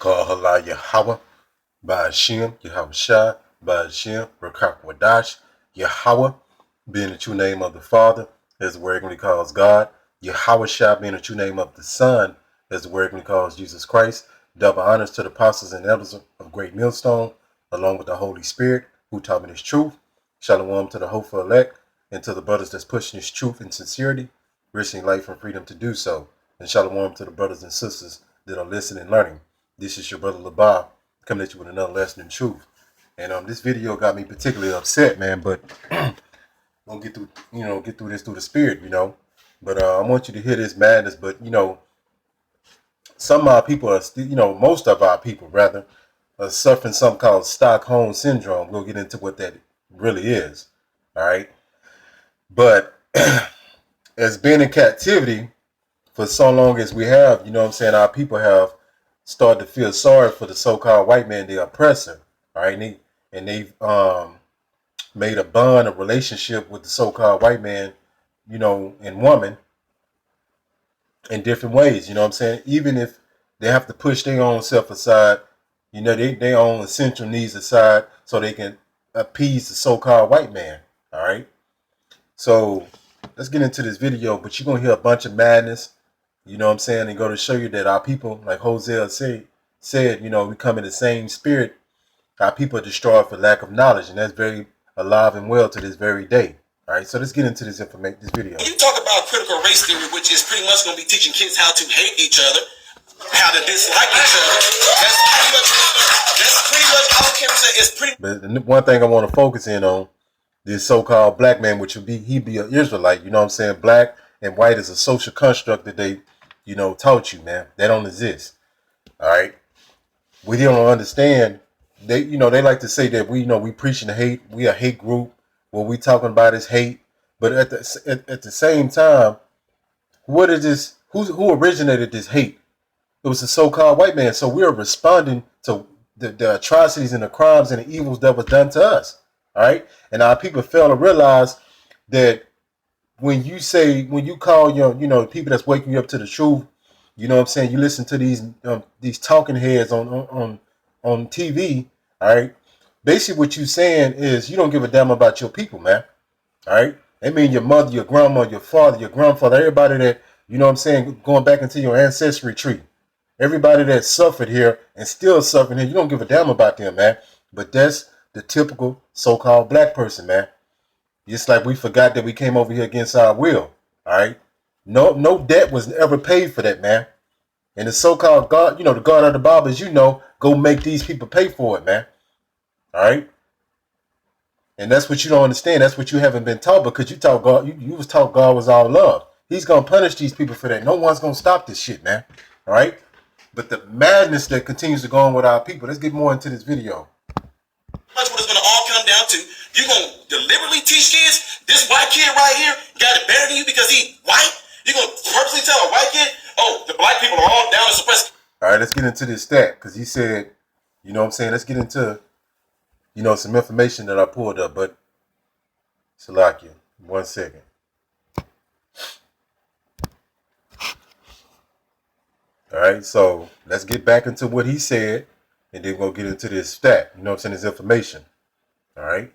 called Hala Yahweh, Ba'ashem, Yahweh Shai, Ba'ashem, Rakak Wadash, Yahweh, being the true name of the Father, as the word he calls God, Yahweh Shai, being the true name of the Son, as the word he calls Jesus Christ. Double honors to the apostles and elders of Great Millstone, along with the Holy Spirit, who taught me this truth. Shalom to the hopeful elect, and to the brothers that's pushing this truth in sincerity, risking life and freedom to do so. And shalom to the brothers and sisters that are listening and learning. This is your brother Labah coming at you with another lesson in truth. And this video got me particularly upset, man. But gonna get through, get through this through the spirit, But I want you to hear this madness. But some of our people are still, most of our people rather, are suffering something called Stockholm syndrome. We'll get into what that really is. All right. But as being in captivity for so long as we have, our people have started to feel sorry for the so-called white man, the oppressor. All right. And they've made a bond, a relationship with the so-called white man, and woman in different ways. Even if they have to push their own self aside, their own essential needs aside so they can appease the so-called white man. All right. So let's get into this video, but you're going to hear a bunch of madness, and go to show you that our people, like Hosea said, we come in the same spirit. Our people are destroyed for lack of knowledge, and that's very alive and well to this very day. All right, so let's get into this video. When you talk about critical race theory, which is pretty much going to be teaching kids how to hate each other, how to dislike each other, that's pretty much all Kim said. It's pretty. But the one thing I want to focus in on, this so-called black man, which would be he be an Israelite. Black and white is a social construct that they, taught you, man. They don't exist. All right, we don't understand. They, they like to say that we preaching hate. We a hate group. What we talking about is hate. But at the same time, what is this? Who originated this hate? It was the so-called white man. So we are responding to the atrocities and the crimes and the evils that was done to us. All right, and our people fail to realize that when you call your people that's waking you up to the truth, you listen to these talking heads on TV. All right, basically what you're saying is you don't give a damn about your people, man. All right, I mean your mother, your grandma, your father, your grandfather, everybody that going back into your ancestry tree, everybody that suffered here and still suffering here, you don't give a damn about them, man. But that's the typical so-called black person, man. Just like we forgot that we came over here against our will. All right, no debt was ever paid for that, man. And the so-called God, the God of the Bible, as go make these people pay for it, man. All right. And that's what you don't understand. That's what you haven't been taught, because you taught God, you was taught God was all love. He's going to punish these people for that. No one's going to stop this shit, man. All right. But the madness that continues to go on with our people, let's get more into this video. That's what it's going to all come down to. You're going to deliberately teach kids, this white kid right here got it better than you because he white? You're going to purposely tell a white kid, oh, the black people are all down to suppress. All right, let's get into this stat, because he said, let's get into, some information that I pulled up, but Salakia, 1 second. All right, so let's get back into what he said, and then we'll get into this stat, this information. All right.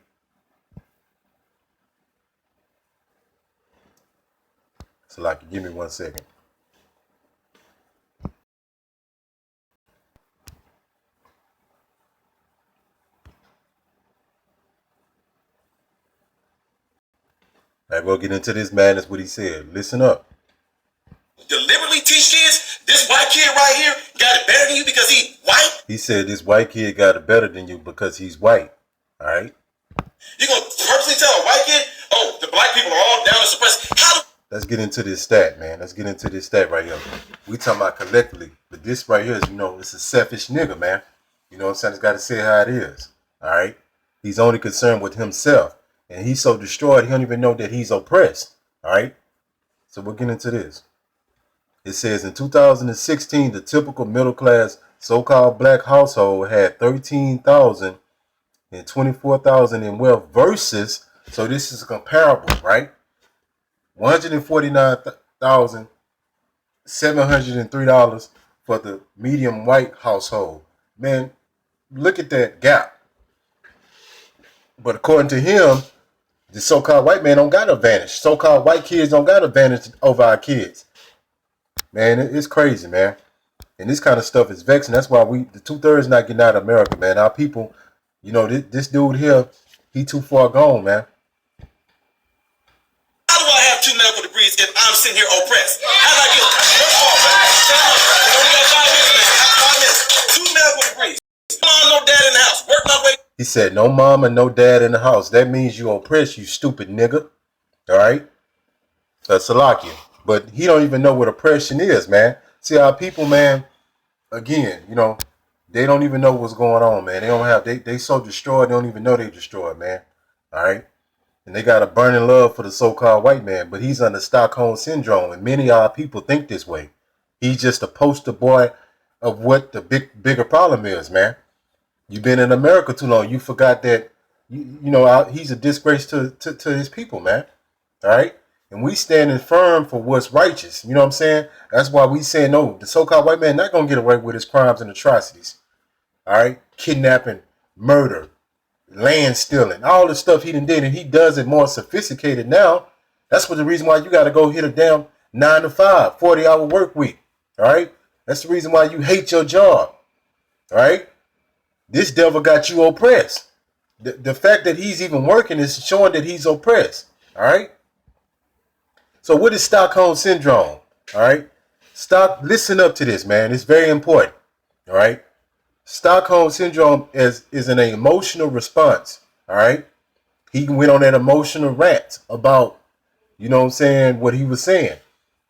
Salakia, give me 1 second. All right, we'll get into this madness, what he said. Listen up. Deliberately teach kids, this white kid right here got it better than you because he white? He said this white kid got it better than you because he's white. All right? You're going to purposely tell a white kid, oh, the black people are all down to suppress. Let's get into this stat, man. Let's get into this stat right here. We talking about collectively. But this right here is, it's a selfish nigga, man. It's got to say how it is. All right? He's only concerned with himself. And he's so destroyed, he don't even know that he's oppressed. All right? So we'll get into this. It says in 2016, the typical middle-class so-called black household had $13,000 and $24,000 in wealth versus, so this is comparable, right? $149,703 for the medium white household. Man, look at that gap. But according to him, the so-called white man don't got an advantage. So-called white kids don't got an advantage over our kids. Man, it's crazy, man. And this kind of stuff is vexing. That's why the 2/3 not getting out of America, man. Our people, you know, this dude here, he too far gone, man. How do I have 2 medical degrees if I'm sitting here oppressed? How do I get, first of all, you only got 5 minutes, man. 5 minutes. 2 medical degrees. Mom, no dad in the house. Work my way. He said, no mom and no dad in the house. That means you oppressed, you stupid nigga. All right? Salakia. But he don't even know what oppression is, man. See, our people, man, again, you know, they don't even know what's going on, man. They so destroyed, they don't even know they destroyed, man. All right? And they got a burning love for the so-called white man, but he's under Stockholm syndrome, and many of our people think this way. He's just a poster boy of what the bigger problem is, man. You've been in America too long. You forgot that, he's a disgrace to his people, man. All right? And we standing firm for what's righteous. You know what I'm saying? That's why we saying, no, the so-called white man not going to get away with his crimes and atrocities. All right? Kidnapping, murder, land stealing, all the stuff he done did. And he does it more sophisticated now. That's the reason why you got to go hit a damn 9 to 5, 40-hour work week. All right? That's the reason why you hate your job. All right? This devil got you oppressed. The fact that he's even working is showing that he's oppressed. All right? So what is Stockholm syndrome? All right? Listen up to this, man. It's very important. All right? Stockholm syndrome is an emotional response. All right? He went on that emotional rant about, you know what I'm saying, what he was saying.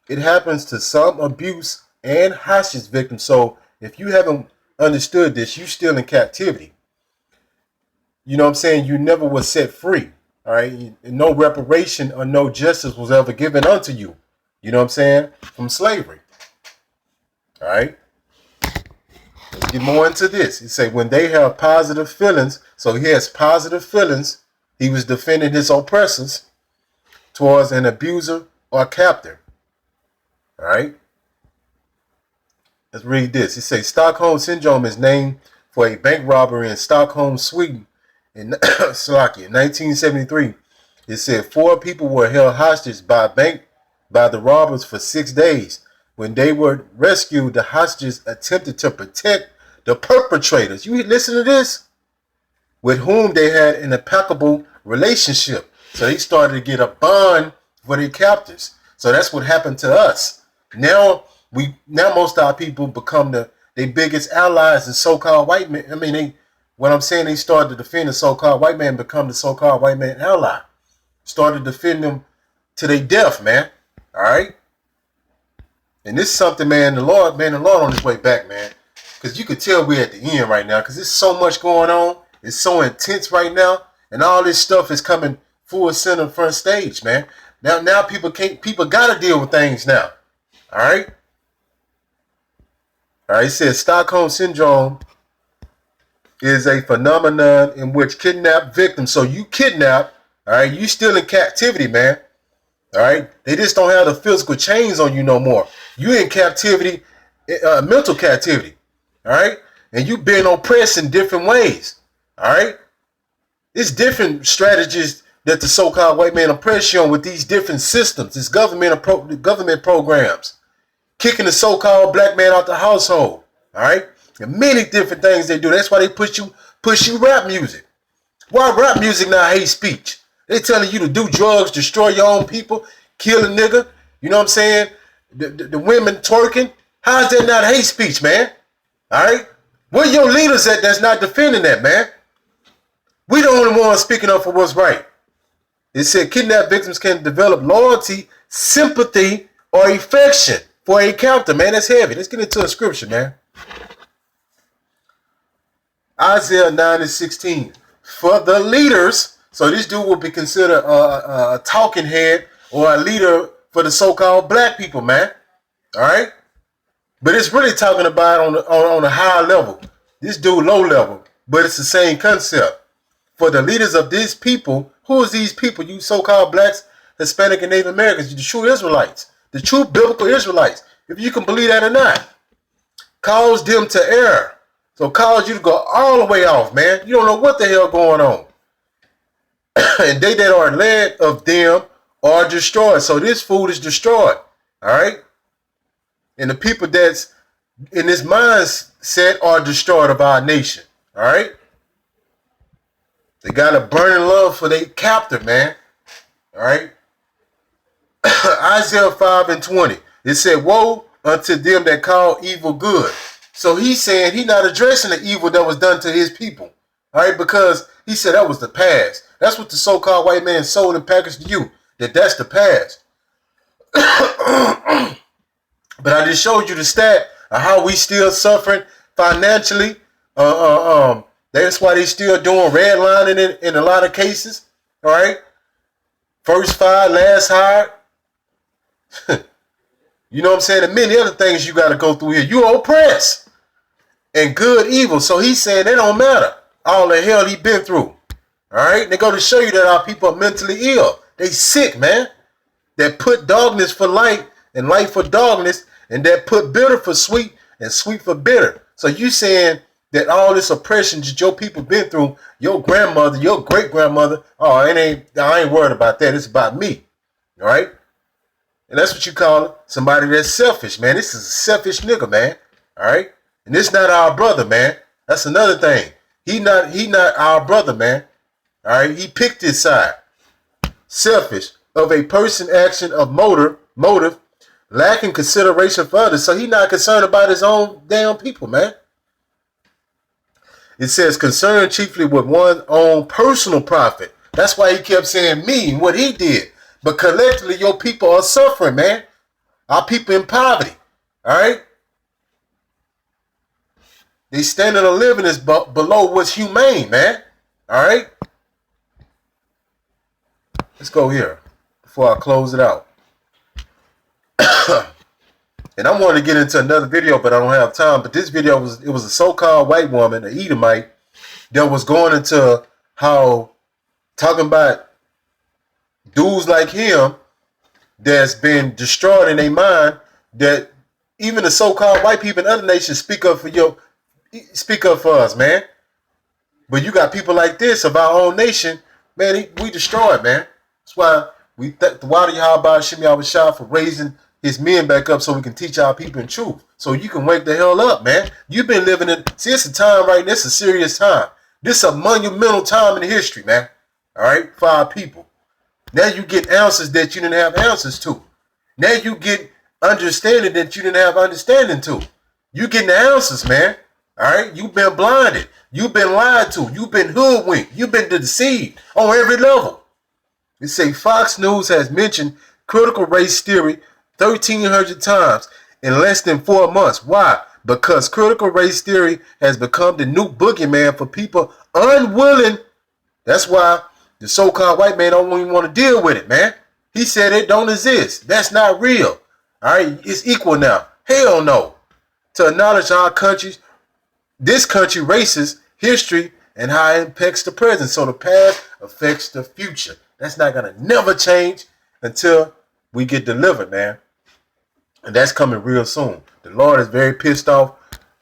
It happens to some abuse and hostage victims. So if you haven't understood this, you still in captivity. You know what I'm saying? You never was set free. All right? No reparation or no justice was ever given unto you. You know what I'm saying? From slavery. All right? Let's get more into this. He said when they have positive feelings, so he has positive feelings, he was defending his oppressors towards an abuser or captor. All right? Let's read this. He says Stockholm syndrome is named for a bank robbery in Stockholm, Sweden in 1973. It said 4 people were held hostage by the robbers for 6 days. When they were rescued, the hostages attempted to protect the perpetrators. You listen to this? With whom they had an impeccable relationship. So they started to get a bond for their captors. So that's what happened to us. Now most of our people become their biggest allies in so-called white men. I mean, they started to defend the so-called white man, become the so-called white man ally. Started to defend them to their death, man. All right? And this is something, man, the Lord on his way back, man. Because you could tell we're at the end right now because there's so much going on. It's so intense right now. And all this stuff is coming full center front stage, man. Now people got to deal with things now. All right? All right, it says Stockholm syndrome is a phenomenon in which kidnapped victims. So you kidnap, all right, you still in captivity, man. All right, they just don't have the physical chains on you no more. You in captivity, mental captivity. All right, and you being oppressed in different ways. All right, it's different strategies that the so-called white man oppress you on with these different systems. It's government programs. Kicking the so-called black man out the household. All right? And many different things they do. That's why they push you rap music. Why rap music not hate speech? They telling you to do drugs, destroy your own people, kill a nigga. You know what I'm saying? The women twerking. How is that not hate speech, man? All right? Where your leaders at that's not defending that, man? We the only ones speaking up for what's right. It said kidnapped victims can develop loyalty, sympathy, or affection for a captor, man. That's heavy. Let's get into a scripture, man. Isaiah 9:16. For the leaders, so this dude will be considered a talking head or a leader for the so-called black people, man. All right? But it's really talking about on a higher level. This dude low level, but it's the same concept. For the leaders of these people, who is these people? You so-called blacks, Hispanic, and Native Americans, the true Israelites. The true biblical Israelites, if you can believe that or not. Cause them to err. So cause you to go all the way off, man. You don't know what the hell going on. And they that are led of them are destroyed. So this food is destroyed. All right. And the people that's in this mindset are destroyed of our nation. All right. They got a burning love for their captor, man. All right. Isaiah 5:20. It said, woe unto them that call evil good. So he's saying he's not addressing the evil that was done to his people. All right. Because he said that was the past. That's what the so-called white man sold and packaged to you. That's the past. But I just showed you the stat of how we still suffering financially. That's why they still doing redlining in a lot of cases. All right. First fired, last hired. You know what I'm saying? And many other things you got to go through here. You oppressed. And good, evil. So he's saying it don't matter. All the hell he been through. All right. They go to show you that our people are mentally ill. They sick, man. That put darkness for light and light for darkness. And that put bitter for sweet and sweet for bitter. So you saying that all this oppression that your people been through, your grandmother, your great-grandmother, oh, I ain't worried about that. It's about me. All right? And that's what you call it. Somebody that's selfish, man. This is a selfish nigga, man. All right? And this not our brother, man. That's another thing. He not our brother, man. All right? He picked his side. Selfish of a person, action, of motive, lacking consideration for others. So he not concerned about his own damn people, man. It says concerned chiefly with one's own personal profit. That's why he kept saying me and what he did. But collectively, your people are suffering, man. Our people in poverty. All right? They standing or living is below what's humane, man. All right? Let's go here before I close it out. And I wanted to get into another video, but I don't have time. But this video was a so-called white woman, an Edomite, that was going into how talking about dudes like him that's been destroyed in their mind, that even the so-called white people in other nations speak up for us, man. But you got people like this of our own nation, man. We destroyed, man. That's why we thank the Wadi Yahweh Shimmy Shah for raising his men back up so we can teach our people in truth. So you can wake the hell up, man. You've been living in, see, it's a time right now, it's a serious time. This is a monumental time in history, man. All right, for our people. Now you get answers that you didn't have answers to. Now you get understanding that you didn't have understanding to. You getting the answers, man. All right, you've been blinded. You've been lied to. You've been hoodwinked. You've been deceived on every level. They say Fox News has mentioned critical race theory 1,300 times in less than 4 months. Why? Because critical race theory has become the new boogeyman for people unwilling. That's why the so-called white man don't even want to deal with it, man. He said it don't exist. That's not real. All right, it's equal now. Hell no. To acknowledge our country's, this country, races, history, and how it impacts the present. So the past affects the future. That's not going to never change until we get delivered, man. And that's coming real soon. The Lord is very pissed off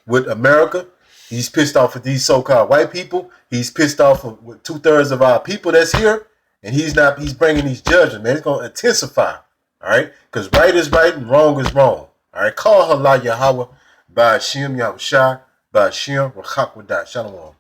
with America. He's pissed off with these so-called white people. He's pissed off with 2/3 of our people that's here. And he's bringing these judgments, man. It's going to intensify. All right? Because right is right and wrong is wrong. All right? Call Allah Yahweh, Ba'ashem Yahushua, Ba'ashem Rakakwadah. Shalom.